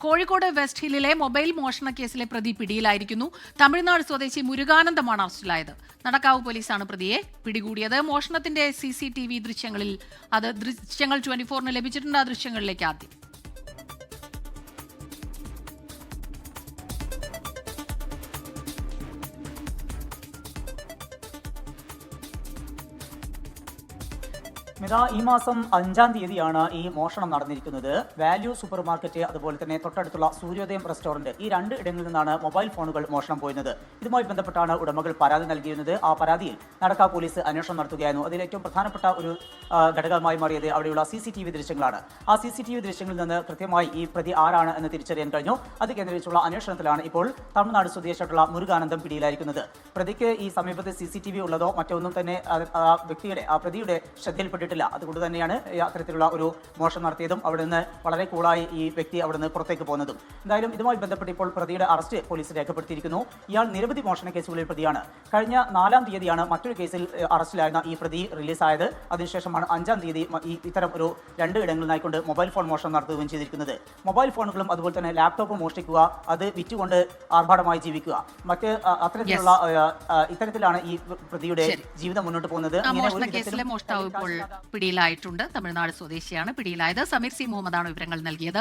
Kozhikode west ഹില്ലിലെ mobile മോഷണ കേസിലെ പ്രതി പിടിയിലായിരിക്കുന്നു. തമിഴ്നാട് സ്വദേശി മുരുകാനന്ദമാണ് അറസ്റ്റിലായത്. നടക്കാവ് പോലീസാണ് പ്രതിയെ പിടികൂടിയത്. മോഷണത്തിന്റെ CCTV ദൃശ്യങ്ങൾ 24-ന് ലഭിച്ചിട്ടുണ്ട്. ആ ദൃശ്യങ്ങളിലേക്ക് ആദ്യം. ഈ മാസം 5-ാം തീയതിയാണ് ഈ മോഷണം നടന്നിരിക്കുന്നത്. വാല്യൂ സൂപ്പർ മാർക്കറ്റ്, അതുപോലെ തന്നെ തൊട്ടടുത്തുള്ള സൂര്യോദയം റെസ്റ്റോറന്റ്, ഈ രണ്ട് ഇടങ്ങളിൽ നിന്നാണ് മൊബൈൽ ഫോണുകൾ മോഷണം പോയിരുന്നത്. ഇതുമായി ബന്ധപ്പെട്ടാണ് ഉടമകൾ പരാതി നൽകിയിരുന്നത്. ആ പരാതിയിൽ നടക്കാവ് പോലീസ് അന്വേഷണം നടത്തുകയായിരുന്നു. അതിൽ ഏറ്റവും പ്രധാനപ്പെട്ട ഒരു ഘടകമായി മാറിയത് അവിടെയുള്ള CCTV ദൃശ്യങ്ങളാണ്. ആ CCTV ദൃശ്യങ്ങളിൽ നിന്ന് കൃത്യമായി ഈ പ്രതി ആരാണ് എന്ന് തിരിച്ചറിയാൻ കഴിഞ്ഞു. അത് കേന്ദ്രീകരിച്ചുള്ള അന്വേഷണത്തിലാണ് ഇപ്പോൾ തമിഴ്നാട് സ്വദേശിയായിട്ടുള്ള മുരുകാനന്ദം പിടിയിലായിരിക്കുന്നത്. പ്രതിക്ക് ഈ സമീപത്ത് CCTV ഉള്ളതോ മറ്റൊന്നും തന്നെ പ്രതിയുടെ ശ്രദ്ധയിൽപ്പെട്ടിട്ടില്ല. അതുകൊണ്ട് തന്നെയാണ് അത്തരത്തിലുള്ള ഒരു മോഷണം നടത്തിയതും അവിടെ നിന്ന് വളരെ കൂളായി ഈ വ്യക്തി അവിടെ നിന്ന് പുറത്തേക്ക് പോകുന്നതും. എന്തായാലും ഇതുമായി ബന്ധപ്പെട്ട് ഇപ്പോൾ പ്രതിയുടെ അറസ്റ്റ് പോലീസ് രേഖപ്പെടുത്തിയിരിക്കുന്നു. ഇയാൾ നിരവധി മോഷണ കേസുകളിൽ പ്രതിയാണ്. കഴിഞ്ഞ 4-ാം തീയതിയാണ് മറ്റൊരു കേസിൽ അറസ്റ്റിലായിരുന്ന ഈ പ്രതി റിലീസായത്. അതിനുശേഷമാണ് 5-ാം തീയതി ഇത്തരം ഒരു 2 ഇടങ്ങളിൽ നിന്നായിക്കൊണ്ട് മൊബൈൽ ഫോൺ മോഷണം നടത്തുകയും ചെയ്തിരിക്കുന്നത്. മൊബൈൽ ഫോണുകളും അതുപോലെ തന്നെ ലാപ്ടോപ്പും മോഷ്ടിക്കുക, അത് വിറ്റുകൊണ്ട് ആർഭാടമായി ജീവിക്കുക, മറ്റ് അത്തരത്തിലുള്ള ഇത്തരത്തിലാണ് ഈ പ്രതിയുടെ ജീവിതം മുന്നോട്ട് പോകുന്നത്. പിടിയിലായിട്ടുണ്ട്. തമിഴ്നാട് സ്വദേശിയാണ് പിടിയിലായത്. സമീർ C. മുഹമ്മദാണ് വിവരങ്ങൾ നൽകിയത്.